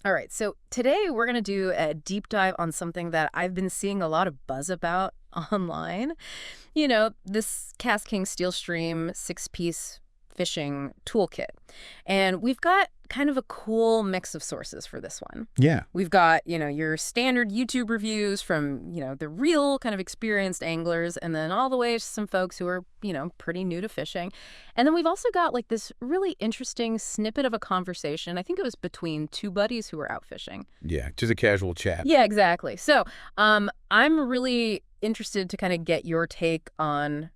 All right, so today we're going to do a deep dive on something that I've been seeing a lot of buzz about online. This Kastking Steelstream six-piece fishing toolkit. And we've got kind of a cool mix of sources for this one. Yeah. We've got, your standard YouTube reviews from, the real kind of experienced anglers, and then all the way to some folks who are, pretty new to fishing. And then we've also got like this really interesting snippet of a conversation. I think it was between two buddies who were out fishing. Yeah, just a casual chat. Yeah, exactly. So I'm really interested to kind of get your take on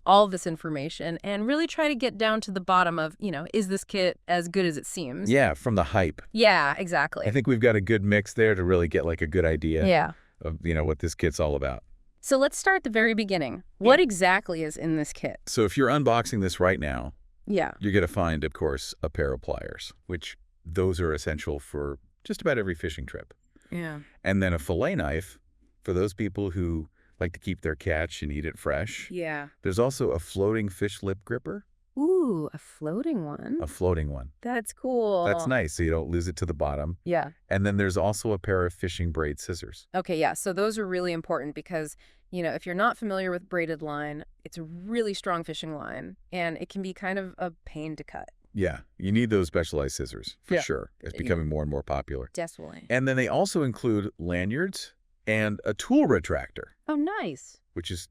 all this information and really try to get down to the bottom of, is this kit as good as it seems? Yeah, from the hype. Yeah, exactly. I think we've got a good mix there to really get like a good idea of, what this kit's all about. So let's start at the very beginning. What exactly is in this kit? So if you're unboxing this right now, Yeah. you're going to find, of course, a pair of pliers, which those are essential for just about every fishing trip. Yeah. And then a fillet knife for those people who like to keep their catch and eat it fresh. Yeah. There's also a floating fish lip gripper. Ooh, a floating one. A floating one. That's cool. That's nice, so you don't lose it to the bottom. Yeah. And then there's also a pair of fishing braid scissors. Okay, yeah. So those are really important because, if you're not familiar with braided line, it's a really strong fishing line, and it can be kind of a pain to cut. Yeah, you need those specialized scissors, for sure. It's becoming more and more popular. Definitely. And then they also include lanyards and a tool retractor. Oh, nice. Which is,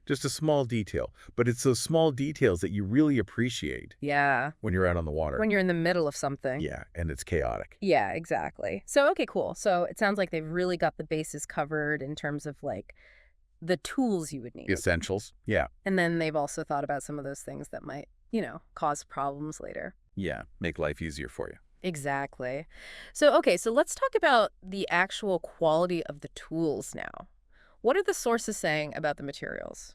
just a small detail. But it's those small details that you really appreciate. Yeah. When you're out on the water. When you're in the middle of something. Yeah, and it's chaotic. Yeah, exactly. So, okay, cool. So it sounds like they've really got the bases covered in terms of like the tools you would need. The essentials, yeah. And then they've also thought about some of those things that might, cause problems later. Yeah, make life easier for you. Exactly. So, okay, so let's talk about the actual quality of the tools now. What are the sources saying about the materials?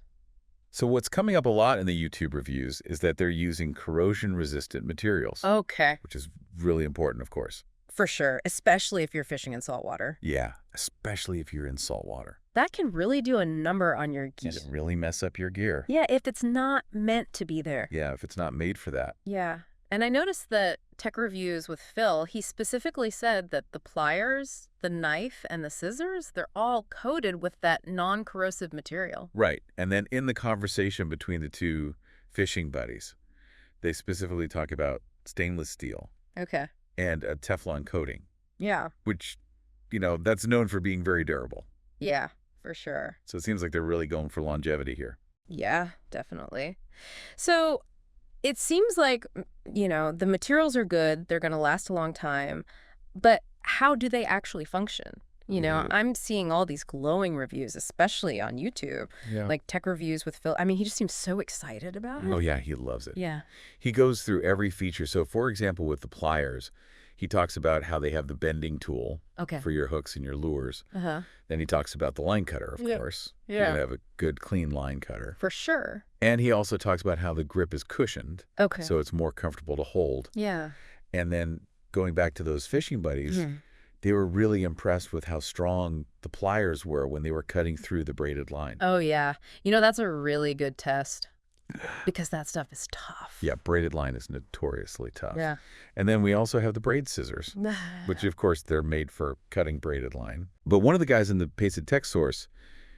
So what's coming up a lot in the YouTube reviews is that they're using corrosion-resistant materials. Okay. Which is really important, of course. For sure, especially if you're fishing in saltwater. Yeah, especially if you're in saltwater. That can really do a number on your gear. And really mess up your gear. Yeah, if it's not meant to be there. Yeah, if it's not made for that. Yeah. And I noticed that Tech Reviews with Phil, he specifically said that the pliers, the knife, and the scissors, they're all coated with that non-corrosive material. Right. And then in the conversation between the two fishing buddies, they specifically talk about stainless steel. Okay. And a Teflon coating. Yeah. Which, that's known for being very durable. Yeah, for sure. So it seems like they're really going for longevity here. Yeah, definitely. So it seems like, the materials are good. They're going to last a long time. But how do they actually function? I'm seeing all these glowing reviews, especially on YouTube, like Tech Reviews with Phil. I mean, he just seems so excited about it. Oh, yeah, he loves it. Yeah. He goes through every feature. So, for example, with the pliers, he talks about how they have the bending tool for your hooks and your lures. Uh-huh. Then he talks about the line cutter, of course. Yeah. You're going to have a good, clean line cutter. For sure. And he also talks about how the grip is cushioned. Okay. So it's more comfortable to hold. Yeah. And then going back to those fishing buddies, they were really impressed with how strong the pliers were when they were cutting through the braided line. Oh, yeah. That's a really good test because that stuff is tough. Yeah, braided line is notoriously tough. Yeah. And then we also have the braid scissors, which, of course, they're made for cutting braided line. But one of the guys in the Pasted Tech source,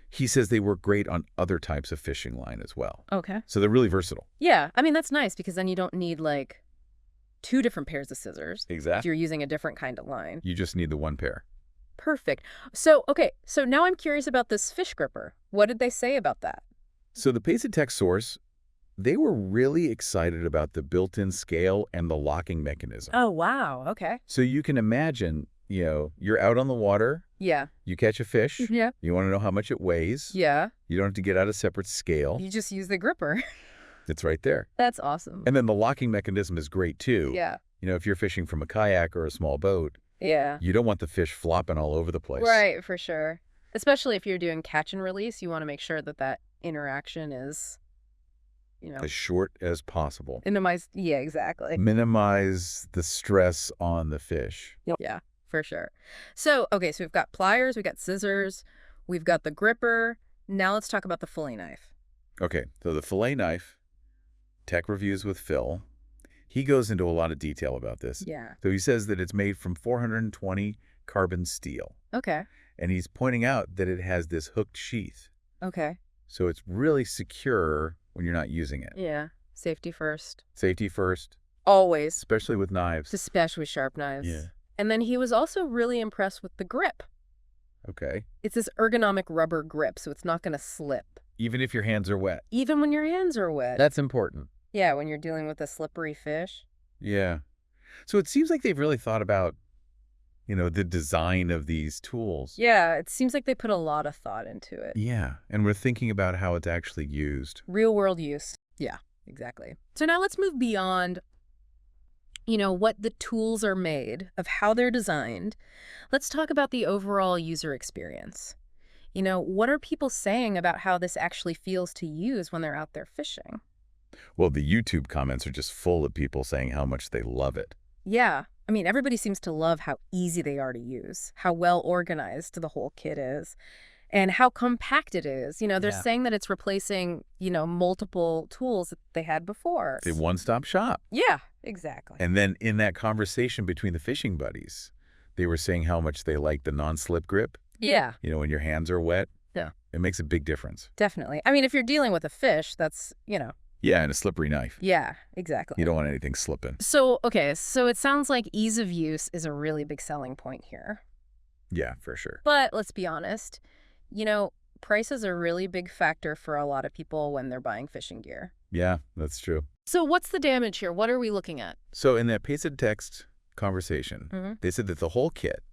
he says they work great on other types of fishing line as well. Okay. So they're really versatile. Yeah. I mean, that's nice because then you don't need like 2 different pairs of scissors. Exactly. If you're using a different kind of line. You just need the one pair. Perfect. So, okay. So now I'm curious about this fish gripper. What did they say about that? So the Pasted Tech source, they were really excited about the built-in scale and the locking mechanism. Oh, wow. Okay. So you can imagine, you're out on the water. Yeah. You catch a fish. Yeah. You want to know how much it weighs. Yeah. You don't have to get out a separate scale. You just use the gripper. It's right there. That's awesome. And then the locking mechanism is great, too. Yeah. If you're fishing from a kayak or a small boat, yeah, you don't want the fish flopping all over the place. Right, for sure. Especially if you're doing catch and release, you want to make sure that that interaction is, as short as possible. Minimize. Yeah, exactly. Minimize the stress on the fish. Yeah, for sure. So, okay, so we've got pliers, we've got scissors, we've got the gripper. Now let's talk about the fillet knife. Okay, so the fillet knife, Tech Reviews with Phil, He goes into a lot of detail about this. Yeah. So he says that it's made from 420 carbon steel. Okay. And he's pointing out that it has this hooked sheath. Okay. So it's really secure when you're not using it. Yeah. Safety first. Safety first, Always. especially with knives. Especially sharp knives. Yeah. And then he was also really impressed with the grip. Okay. It's this ergonomic rubber grip, so it's not going to slip. Even if your hands are wet. Even when your hands are wet. That's important. Yeah, when you're dealing with a slippery fish. Yeah. So it seems like they've really thought about, the design of these tools. Yeah, it seems like they put a lot of thought into it. Yeah. And we're thinking about how it's actually used. Real world use. Yeah, exactly. So now let's move beyond, what the tools are made, of how they're designed. Let's talk about the overall user experience. What are people saying about how this actually feels to use when they're out there fishing? Well, the YouTube comments are just full of people saying how much they love it. Yeah. I mean, everybody seems to love how easy they are to use, how well organized the whole kit is, and how compact it is. They're saying that it's replacing, multiple tools that they had before. It's a one-stop shop. Yeah, exactly. And then in that conversation between the fishing buddies, they were saying how much they like the non-slip grip. Yeah. When your hands are wet. Yeah. It makes a big difference. Definitely. I mean, if you're dealing with a fish, that's, Yeah, and a slippery knife. Yeah, exactly. You don't want anything slipping. So it sounds like ease of use is a really big selling point here. Yeah, for sure. But let's be honest, price is a really big factor for a lot of people when they're buying fishing gear. Yeah, that's true. So what's the damage here? What are we looking at? So in that pasted text conversation, they said that the whole kit,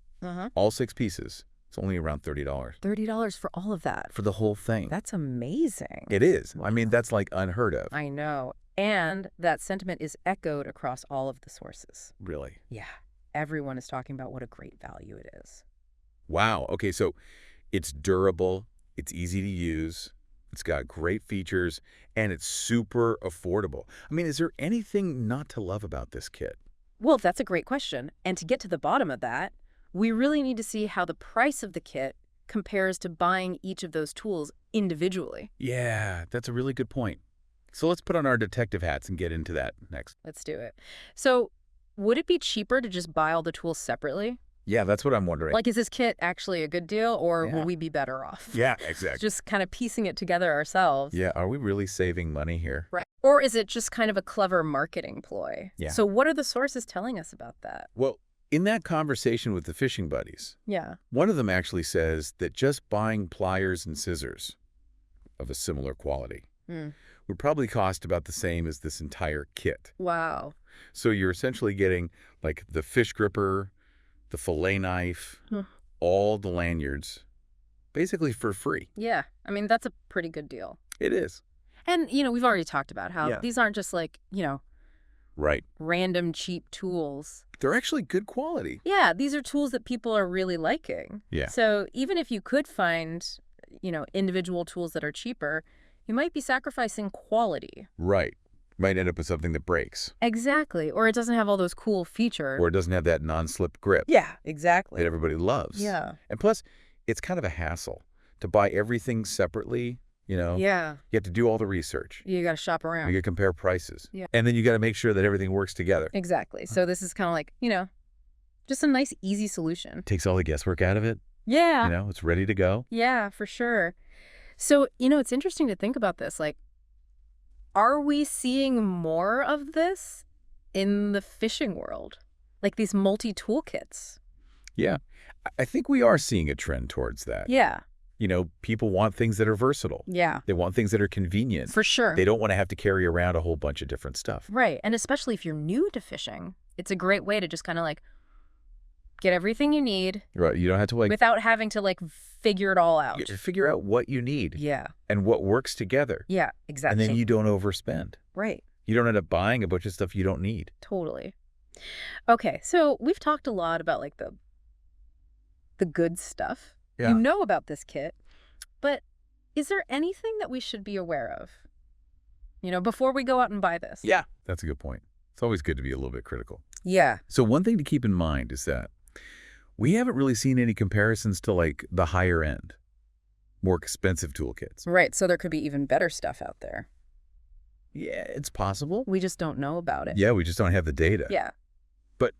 all 6 pieces, it's only around $30. $30 for all of that. For the whole thing. That's amazing. It is. Wow. I mean, that's like unheard of. I know. And that sentiment is echoed across all of the sources. Really? Yeah. Everyone is talking about what a great value it is. Wow. Okay, so it's durable, it's easy to use, it's got great features, and it's super affordable. I mean, is there anything not to love about this kit? Well, that's a great question. And to get to the bottom of that, we really need to see how the price of the kit compares to buying each of those tools individually. Yeah, that's a really good point. So let's put on our detective hats and get into that next. Let's do it. So would it be cheaper to just buy all the tools separately? Yeah, that's what I'm wondering. Like, is this kit actually a good deal, or will we be better off? Yeah, exactly. Just kind of piecing it together ourselves. Yeah, are we really saving money here? Right. Or is it just kind of a clever marketing ploy? Yeah. So what are the sources telling us about that? Well, in that conversation with the fishing buddies, Yeah. one of them actually says that just buying pliers and scissors of a similar quality would probably cost about the same as this entire kit. Wow. So you're essentially getting like the fish gripper, the fillet knife, all the lanyards, basically for free. Yeah. I mean, that's a pretty good deal. It is. And, we've already talked about how these aren't just like, Right. random cheap tools. They're actually good quality. Yeah, these are tools that people are really liking. Yeah. So even if you could find, individual tools that are cheaper, you might be sacrificing quality. Right. Might end up with something that breaks. Exactly. Or it doesn't have all those cool features. Or it doesn't have that non-slip grip Yeah, exactly. that everybody loves. Yeah. And plus, it's kind of a hassle to buy everything separately, Yeah. You have to do all the research. You got to shop around. You got to compare prices. Yeah. And then you got to make sure that everything works together. Exactly. So this is kind of like, just a nice, easy solution. Takes all the guesswork out of it. Yeah. It's ready to go. Yeah, for sure. So, it's interesting to think about this. Like, are we seeing more of this in the fishing world? Like these multi-tool kits? Yeah. I think we are seeing a trend towards that. Yeah. People want things that are versatile. Yeah. They want things that are convenient. For sure. They don't want to have to carry around a whole bunch of different stuff. Right. And especially if you're new to fishing, it's a great way to just kind of like get everything you need. Right. You don't have to without having to figure it all out. figure out what you need. Yeah. And what works together. Yeah, exactly. And then you don't overspend. Right. You don't end up buying a bunch of stuff you don't need. Totally. Okay, so we've talked a lot about the good stuff. Yeah. You know about this kit, but is there anything that we should be aware of? Before we go out and buy this? Yeah. That's a good point. It's always good to be a little bit critical. Yeah. So one thing to keep in mind is that we haven't really seen any comparisons to the higher end, more expensive toolkits. Right, so there could be even better stuff out there. Yeah, it's possible. We just don't know about it. Yeah, we just don't have the data. Yeah. But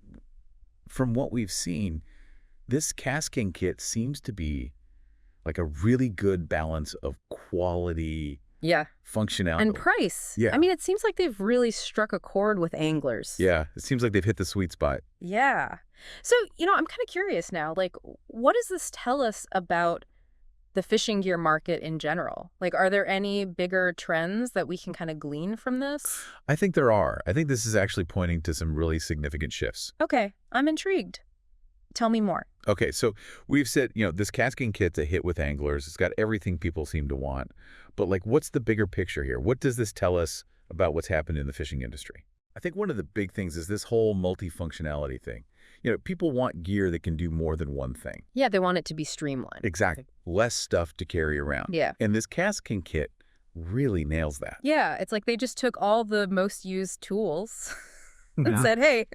from what we've seen, this Kastking kit seems to be like a really good balance of quality, Yeah. functionality. And price. Yeah. I mean, it seems like they've really struck a chord with anglers. Yeah, it seems like they've hit the sweet spot. Yeah. So, I'm kind of curious now, like, what does this tell us about the fishing gear market in general? Like, are there any bigger trends that we can kind of glean from this? I think there are. I think this is actually pointing to some really significant shifts. Okay, I'm intrigued. Tell me more. Okay, so we've said, this Kastking kit's a hit with anglers. It's got everything people seem to want. But, like, what's the bigger picture here? What does this tell us about what's happened in the fishing industry? I think one of the big things is this whole multifunctionality thing. People want gear that can do more than one thing. Yeah, they want it to be streamlined. Exactly. Less stuff to carry around. Yeah. And this Kastking kit really nails that. Yeah, it's like they just took all the most used tools and Yeah. said, hey,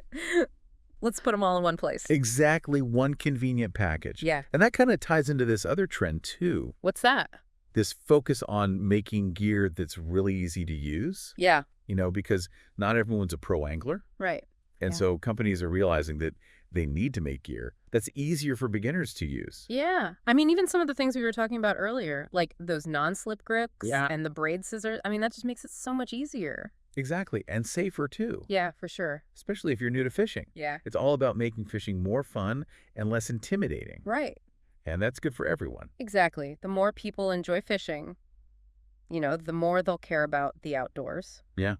let's put them all in one place. Exactly, one convenient package. Yeah. And that kind of ties into this other trend, too. What's that? This focus on making gear that's really easy to use. Yeah. Because not everyone's a pro angler. Right. And Yeah. so companies are realizing that they need to make gear that's easier for beginners to use. Yeah. I mean, even some of the things we were talking about earlier, like those non-slip grips Yeah. and the braid scissors, I mean, that just makes it so much easier. Exactly. And safer, too. Yeah, for sure. Especially if you're new to fishing. Yeah. It's all about making fishing more fun and less intimidating. Right. And that's good for everyone. Exactly. The more people enjoy fishing, the more they'll care about the outdoors. Yeah.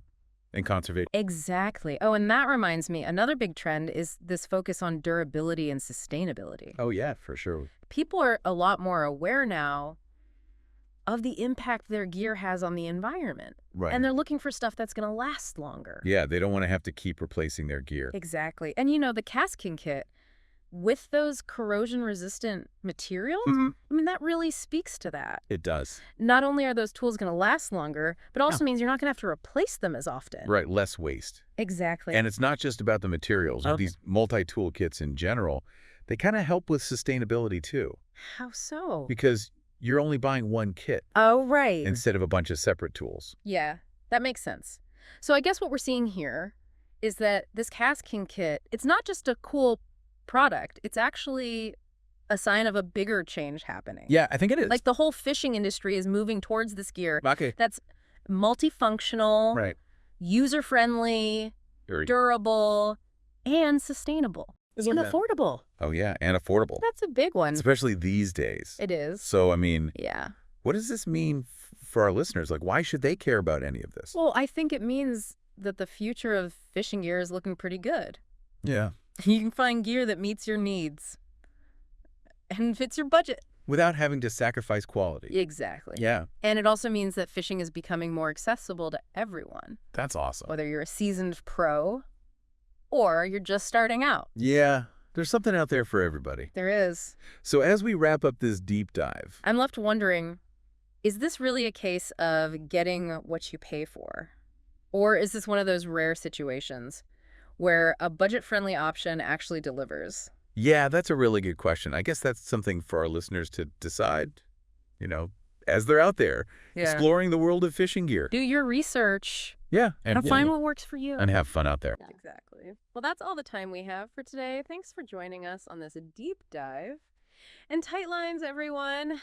And conservation. Exactly. Oh, and that reminds me, another big trend is this focus on durability and sustainability. Oh, yeah, for sure. People are a lot more aware now of the impact their gear has on the environment. Right. And they're looking for stuff that's going to last longer. Yeah, they don't want to have to keep replacing their gear. Exactly. And the Kastking kit, with those corrosion-resistant materials, Mhm. I mean, that really speaks to that. It does. Not only are those tools going to last longer, but also means you're not going to have to replace them as often. Right, less waste. Exactly. And it's not just about the materials. Okay. These multi-tool kits in general, they kind of help with sustainability, too. How so? Because you're only buying one kit Oh, right. instead of a bunch of separate tools. Yeah, that makes sense. So I guess what we're seeing here is that this Kastking kit, it's not just a cool product. It's actually a sign of a bigger change happening. Yeah, I think it is. Like the whole fishing industry is moving towards this gear Okay. that's multifunctional, Right. user-friendly, durable, and sustainable. And affordable. Oh, yeah, and affordable. That's a big one. Especially these days. It is. So, I mean, Yeah. what does this mean for our listeners? Like, why should they care about any of this? Well, I think it means that the future of fishing gear is looking pretty good. Yeah. You can find gear that meets your needs and fits your budget. Without having to sacrifice quality. Exactly. Yeah, And it also means that fishing is becoming more accessible to everyone, that's awesome. whether you're a seasoned pro or you're just starting out. Yeah, there's something out there for everybody. There is. So as we wrap up this deep dive, I'm left wondering, is this really a case of getting what you pay for? Or is this one of those rare situations where a budget-friendly option actually delivers? yeah, that's a really good question. I guess that's something for our listeners to decide, as they're out there exploring the world of fishing gear. Do your research Yeah, and find what works for you. and have fun out there. Exactly. Well, that's all the time we have for today. Thanks for joining us on this deep dive. And tight lines, everyone.